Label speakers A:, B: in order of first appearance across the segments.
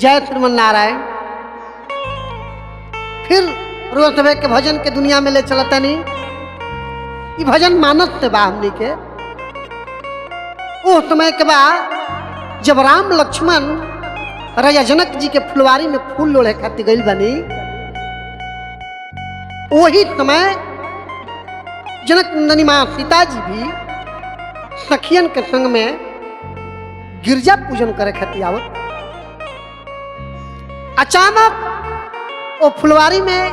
A: जय श्रीमन नारायण। फिर रोज के भजन के दुनिया में ले चलता नहीं। ये भजन मानस से बा हमनी के उस समय के बाद जब राम लक्ष्मण राजा जनक जी के फुलवारी में फूल लोढ़े खातिर गई बनी, वही समय जनक नंदनी माँ सीता जी भी सखियन के संग में गिरजा पूजन करे खातिर आवत। अचानक वो फुलवारी में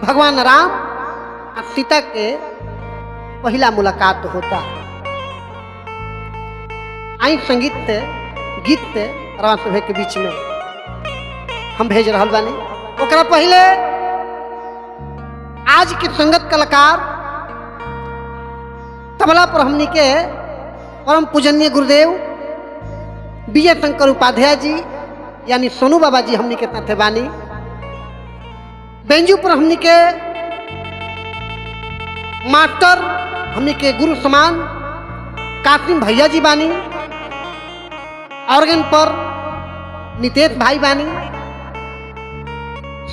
A: भगवान राम और सीता के पहला मुलाकात होता। आई संगीत गीत राम सभा के बीच में हम भेज रहा बानी। ओकरा पहले आज के संगत कलाकार तबला पर हमनी के परम पूजनीय गुरुदेव विजय शंकर उपाध्याय जी यानी सोनू बाबा जी हमनी के साथे बानी। बेंजू पर हमनी के मास्टर हमनी के गुरु समान कासिम भैया जी बानी। ऑर्गन पर नितेश भाई बानी।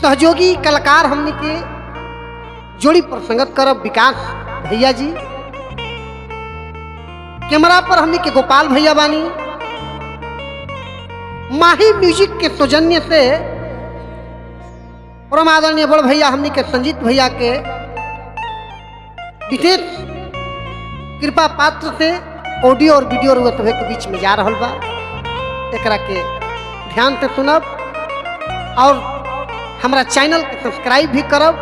A: सहयोगी कलाकार हमनी के जोड़ी पर संगत करब विकास भैया जी। कैमरा पर हमनी के गोपाल भैया बानी। माही म्यूजिक के सौजन्य से परम आदरणीय बड़ भैया हमनी के संजीत भैया के विशेष कृपा पात्र से ऑडियो और वीडियो रुआ सभा के बीच में जा रहा बा। एकरा के ध्यान से सुनब और हमारा चैनल के सब्सक्राइब भी करब,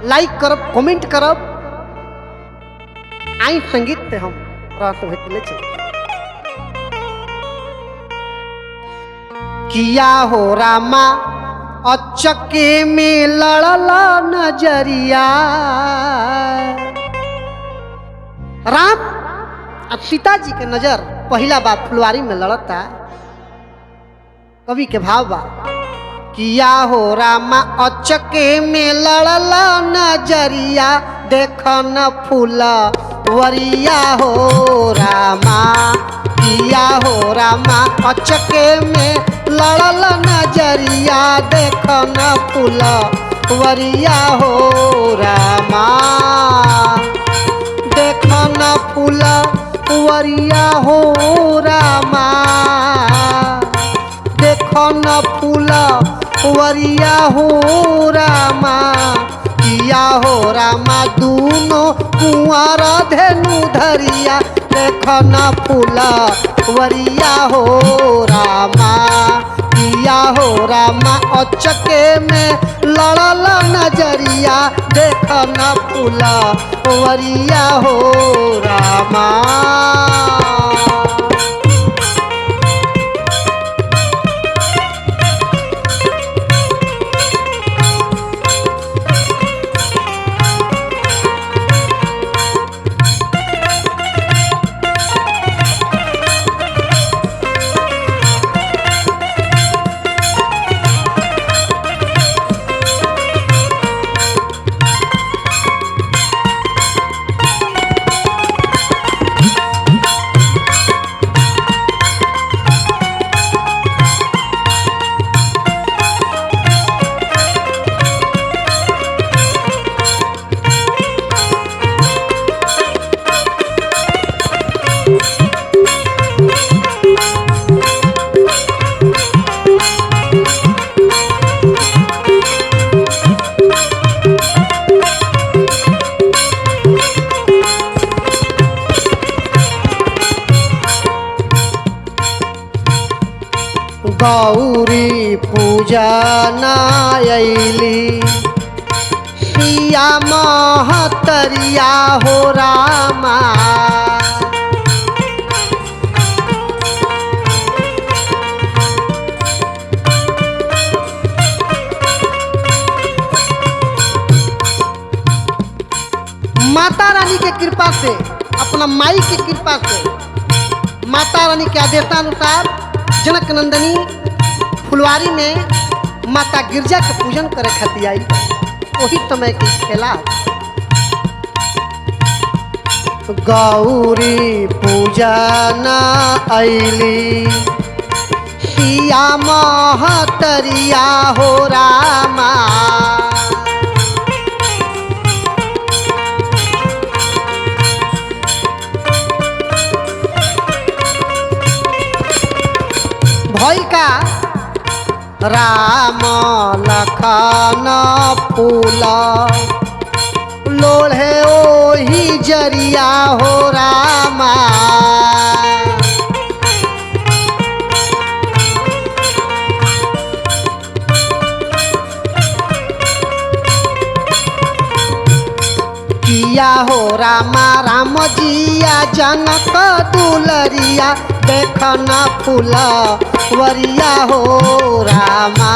A: लाइक करब, कमेंट करब। आई संगीत से हम रह सभा के ले चल किया हो रामा अचके में लड़ला नजरिया। राम और सीता जी के नजर पहला बार फुलवारी में लड़ता। कवि के भाव बा किया हो रामा अचके में लड़ला नजरिया, देख न फूला वरिया हो रामा। किया हो रामा अचके में लड़ल नजरिया, देख न फूला वरिया हो रामा। देख न फूला वरिया हो रामा। देख न फूला वरिया हो रामा। किया हो रामा दूनो कुंवर धेनु धरिया, देख न फूला वरिया हो रामा। किया हो रामा अचके में लड़ल नजरिया, देख न फूला वरिया हो रामा। गौरी पूजा नायली सिया महतरिया हो रामा। माता रानी के कृपा से, अपना माई की कृपा से, माता रानी के आदेशानुसार जनक नंदनी फुलवारी में माता गिरजा के पूजन करे खातिर आई। वही समय की खेला गौरी पूजा न अली किया महतरिया हो रामा। भइल का राम लखन फूल लोढ़े ओही जरिया हो रामा। किया हो रामा राम जिया जनक दुलरिया देखन फूल वरिया हो रामा।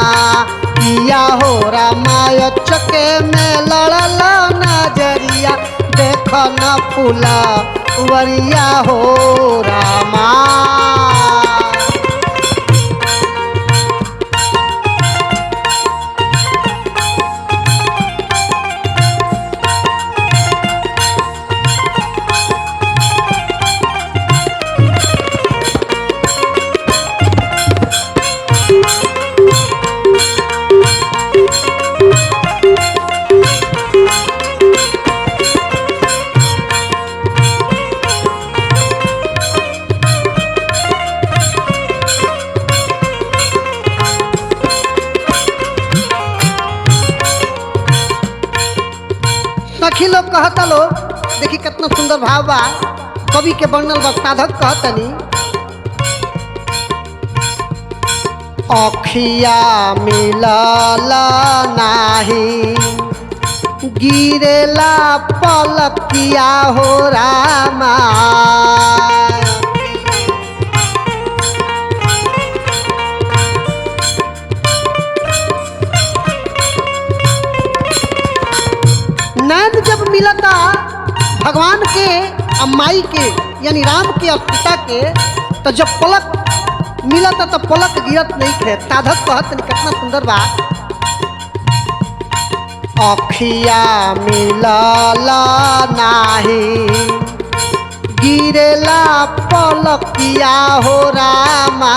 A: किया हो रामा चके में लड़ल नजरिया देखन फूल वरिया हो रामा। सखी लोग कहता लो देखी कितना सुंदर भाव बा कवि के वर्णन बा। साधक कहतनी अखिया मिलल नाही गिरेला पलकिया हो रामा। नैन जब मिलता भगवान के और माई के यानी राम के और सीता के तो जब पलक मिलता तो पलक गिरत नहीं थे। साधक कहत कितना सुंदर बात अखिया मिलल नाही गिरेला पलकिया हो रामा।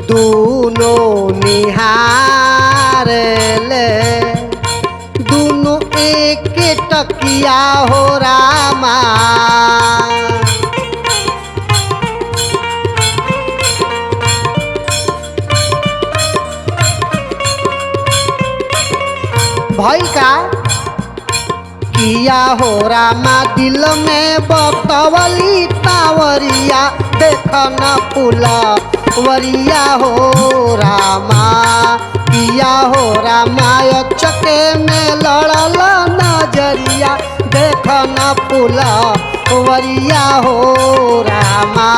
A: दोनों निहार ले दोनों एक टकिया हो रामा। भइल का किया हो रामा दिल में बतवली तावरिया देखन फूल वरिया हो रामा। किया हो रामा चके में लड़ल नजरिया देखन फूल वरिया हो रामा।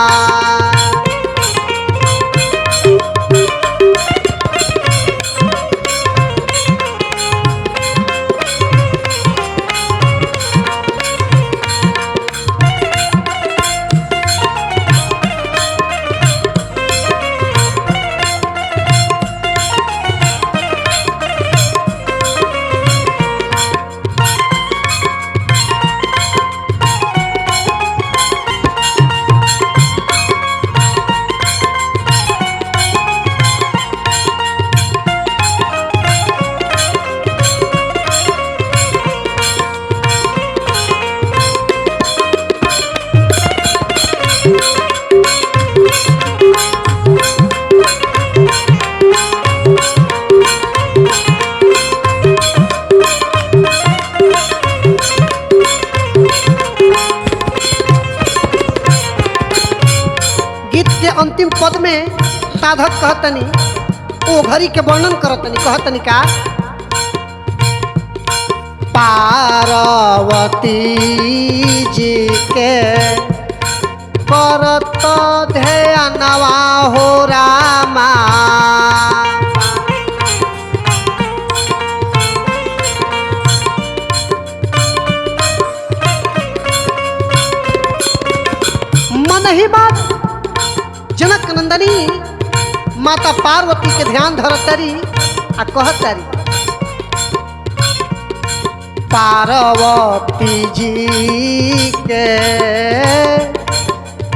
A: अंतिम पद में साधक कहतनी ओ घड़ी के वर्णन करतनी कहतनी का पार्वती जी के करत ध्यानवा हो रामा। मन ही बात जनक नंदनी माता पार्वती के ध्यान धरतरी आ कहतरी पार्वती जी के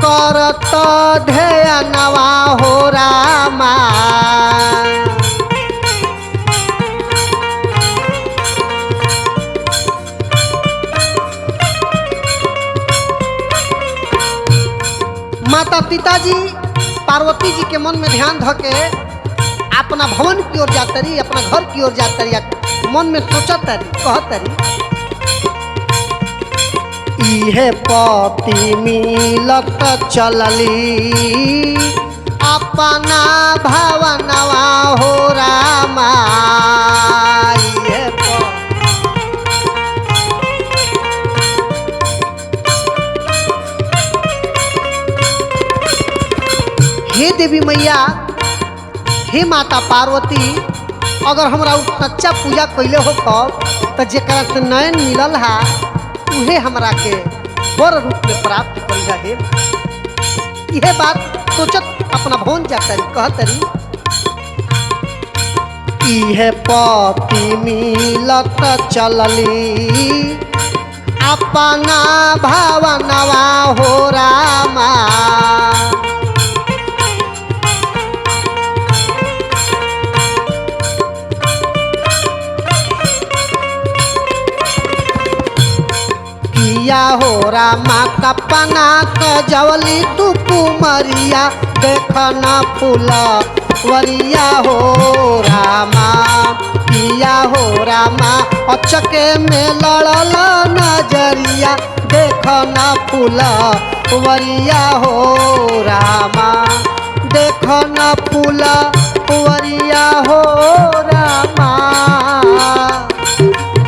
A: करत ध्यानवा हो रामा। माता पिताजी पार्वती जी के मन में ध्यान धके अपना भवन की ओर जातरी, अपना घर की ओर जातरी, मन में सोचतरी कहतरी इहे पति मिलत चलली अपना भवनवा हो रामा। हे देवी मैया, हे माता पार्वती, अगर हमरा सच्चा पूजा कैले हो तो जेकरा से नयन मिलल है उहे हमरा के बर रूप में प्राप्त कर जाए। यह बात सोचत अपना भवन जातरी कहतरी इहे पति मिलत चलली अपना भवनवा हो रामा। किया हो रामा कपना सजवली तू कुमरिया देखना फूला वरिया हो रामा। किया हो रामा अचके में लड़ल नजरिया देखना फूला वरिया हो रामा। देखना फूला वरिया हो रामा।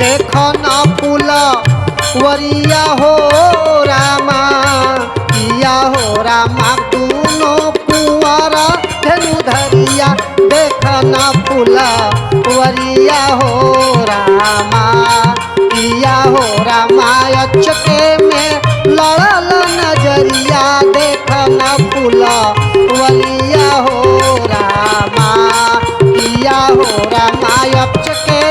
A: देखना फूला वरिया हो रामा। किया हो रामा दूनो कुंवरा धेनु धरिया देखना फूला वरिया हो रामा। किया हो रामा अचके में लड़ल नजरिया देखना फूला वरिया हो रामा। किया हो रामा अचके